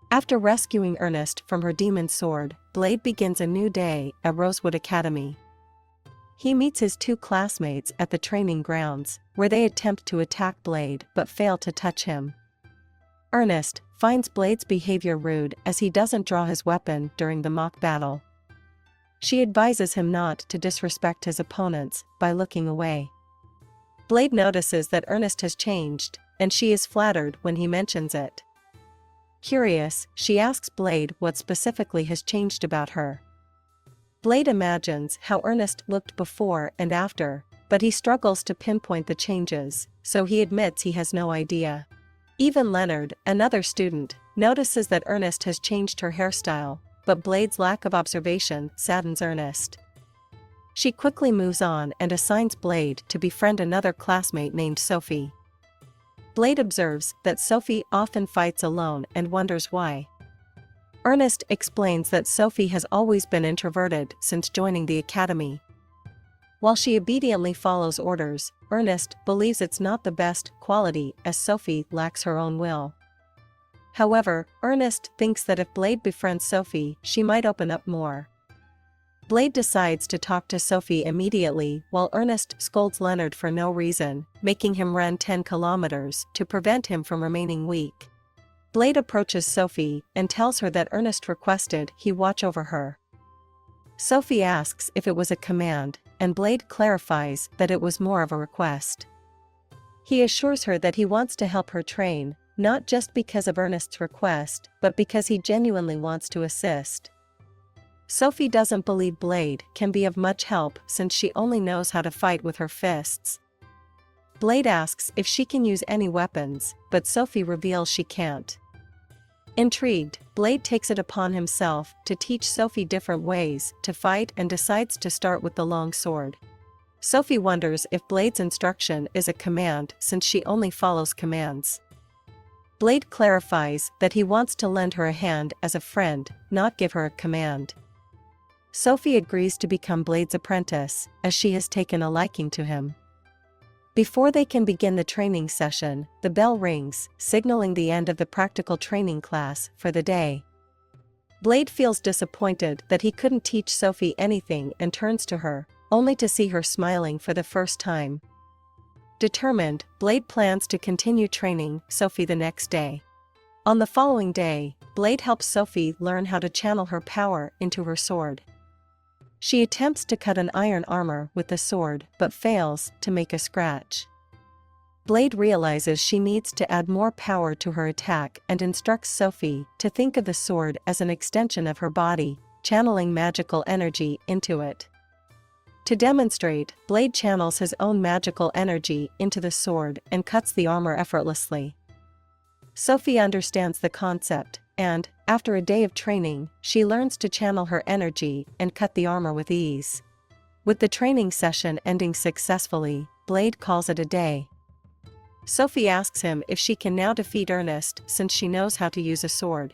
After rescuing Ernest from her demon sword, Blade begins a new day at Rosewood Academy. He meets his two classmates at the training grounds, where they attempt to attack Blade but fail to touch him. Ernest finds Blade's behavior rude as he doesn't draw his weapon during the mock battle. She advises him not to disrespect his opponents by looking away. Blade notices that Ernest has changed, and she is flattered when he mentions it. Curious, she asks Blade what specifically has changed about her. Blade imagines how Ernest looked before and after, but he struggles to pinpoint the changes, so he admits he has no idea. Even Leonard, another student, notices that Ernest has changed her hairstyle, but Blade's lack of observation saddens Ernest. She quickly moves on and assigns Blade to befriend another classmate named Sophie. Blade observes that Sophie often fights alone and wonders why. Ernest explains that Sophie has always been introverted since joining the academy. While she obediently follows orders, Ernest believes it's not the best quality as Sophie lacks her own will. However, Ernest thinks that if Blade befriends Sophie, she might open up more. Blade decides to talk to Sophie immediately while Ernest scolds Leonard for no reason, making him run 10 kilometers to prevent him from remaining weak. Blade approaches Sophie and tells her that Ernest requested he watch over her. Sophie asks if it was a command, and Blade clarifies that it was more of a request. He assures her that he wants to help her train, not just because of Ernest's request, but because he genuinely wants to assist. Sophie doesn't believe Blade can be of much help since she only knows how to fight with her fists. Blade asks if she can use any weapons, but Sophie reveals she can't. Intrigued, Blade takes it upon himself to teach Sophie different ways to fight and decides to start with the long sword. Sophie wonders if Blade's instruction is a command since she only follows commands. Blade clarifies that he wants to lend her a hand as a friend, not give her a command. Sophie agrees to become Blade's apprentice, as she has taken a liking to him. Before they can begin the training session, the bell rings, signaling the end of the practical training class for the day. Blade feels disappointed that he couldn't teach Sophie anything and turns to her, only to see her smiling for the first time. Determined, Blade plans to continue training Sophie the next day. On the following day, Blade helps Sophie learn how to channel her power into her sword. She attempts to cut an iron armor with the sword but fails to make a scratch. Blade realizes she needs to add more power to her attack and instructs Sophie to think of the sword as an extension of her body, channeling magical energy into it. To demonstrate, Blade channels his own magical energy into the sword and cuts the armor effortlessly. Sophie understands the concept, and, after a day of training, she learns to channel her energy and cut the armor with ease. With the training session ending successfully, Blade calls it a day. Sophie asks him if she can now defeat Ernest since she knows how to use a sword.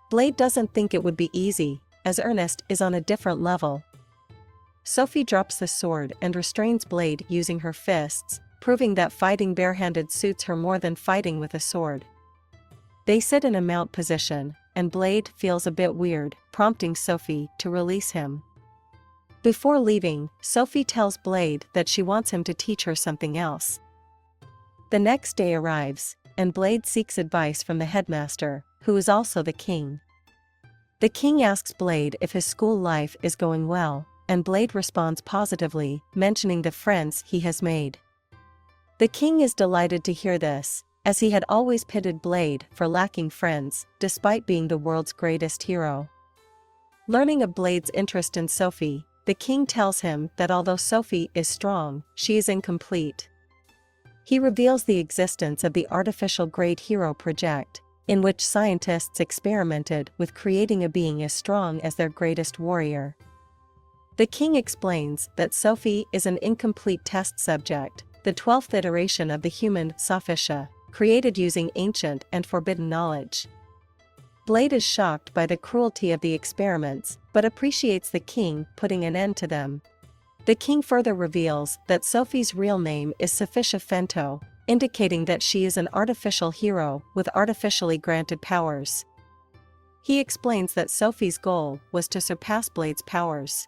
Blade doesn't think it would be easy, as Ernest is on a different level. Sophie drops the sword and restrains Blade using her fists, proving that fighting barehanded suits her more than fighting with a sword. They sit in a mount position, and Blade feels a bit weird, prompting Sophie to release him. Before leaving, Sophie tells Blade that she wants him to teach her something else. The next day arrives, and Blade seeks advice from the headmaster, who is also the king. The king asks Blade if his school life is going well, and Blade responds positively, mentioning the friends he has made. The king is delighted to hear this, as he had always pitted Blade for lacking friends, despite being the world's greatest hero. Learning of Blade's interest in Sophie, the king tells him that although Sophie is strong, she is incomplete. He reveals the existence of the Artificial Great Hero Project, in which scientists experimented with creating a being as strong as their greatest warrior. The king explains that Sophie is an incomplete test subject, the 12th iteration of the human Sophisha, created using ancient and forbidden knowledge. Blade is shocked by the cruelty of the experiments, but appreciates the king putting an end to them. The king further reveals that Sophie's real name is Sophisha Fento, indicating that she is an artificial hero with artificially granted powers. He explains that Sophie's goal was to surpass Blade's powers.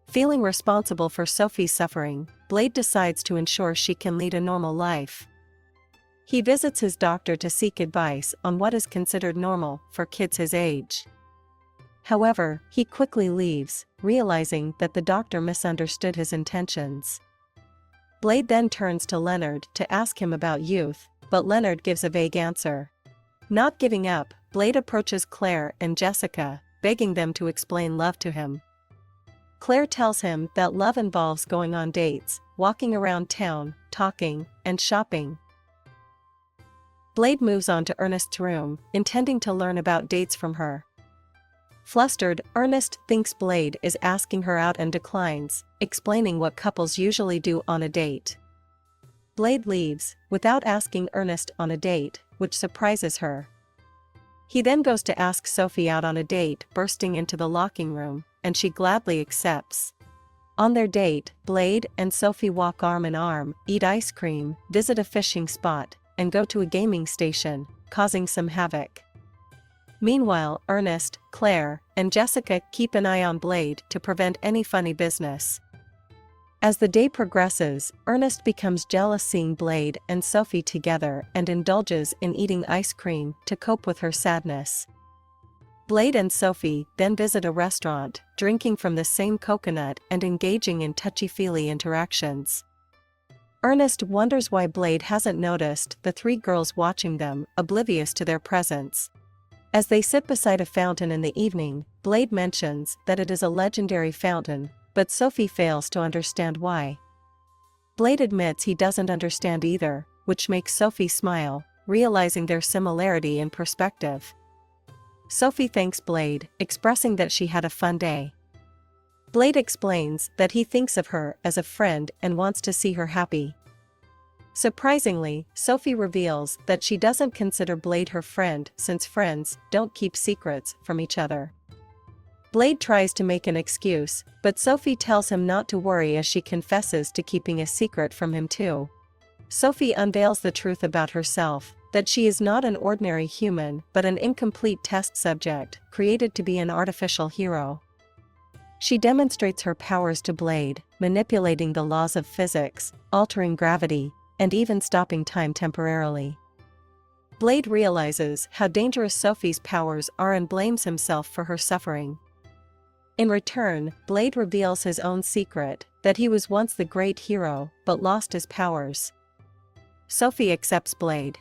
Feeling responsible for Sophie's suffering, Blade decides to ensure she can lead a normal life. He visits his doctor to seek advice on what is considered normal for kids his age. However, he quickly leaves, realizing that the doctor misunderstood his intentions. Blade then turns to Leonard to ask him about youth, but Leonard gives a vague answer. Not giving up, Blade approaches Claire and Jessica, begging them to explain love to him. Claire tells him that love involves going on dates, walking around town, talking, and shopping. Blade moves on to Ernest's room, intending to learn about dates from her. Flustered, Ernest thinks Blade is asking her out and declines, explaining what couples usually do on a date. Blade leaves, without asking Ernest on a date, which surprises her. He then goes to ask Sophie out on a date, bursting into the locking room, and she gladly accepts. On their date, Blade and Sophie walk arm in arm, eat ice cream, visit a fishing spot, and go to a gaming station, causing some havoc. Meanwhile, Ernest, Claire, and Jessica keep an eye on Blade to prevent any funny business. As the day progresses, Ernest becomes jealous seeing Blade and Sophie together and indulges in eating ice cream to cope with her sadness. Blade and Sophie then visit a restaurant, drinking from the same coconut and engaging in touchy-feely interactions. Ernest wonders why Blade hasn't noticed the three girls watching them, oblivious to their presence. As they sit beside a fountain in the evening, Blade mentions that it is a legendary fountain, but Sophie fails to understand why. Blade admits he doesn't understand either, which makes Sophie smile, realizing their similarity in perspective. Sophie thanks Blade, expressing that she had a fun day. Blade explains that he thinks of her as a friend and wants to see her happy. Surprisingly, Sophie reveals that she doesn't consider Blade her friend since friends don't keep secrets from each other. Blade tries to make an excuse, but Sophie tells him not to worry as she confesses to keeping a secret from him too. Sophie unveils the truth about herself, that she is not an ordinary human but an incomplete test subject, created to be an artificial hero. She demonstrates her powers to Blade, manipulating the laws of physics, altering gravity, and even stopping time temporarily. Blade realizes how dangerous Sophie's powers are and blames himself for her suffering. In return, Blade reveals his own secret, that he was once the great hero, but lost his powers. Sophie accepts Blade's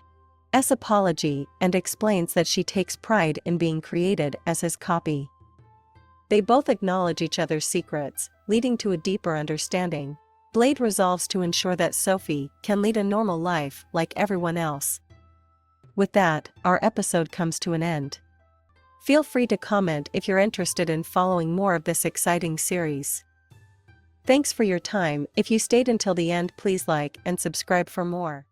apology and explains that she takes pride in being created as his copy. They both acknowledge each other's secrets, leading to a deeper understanding. Blade resolves to ensure that Sophie can lead a normal life like everyone else. With that, our episode comes to an end. Feel free to comment if you're interested in following more of this exciting series. Thanks for your time. If you stayed until the end, please like and subscribe for more.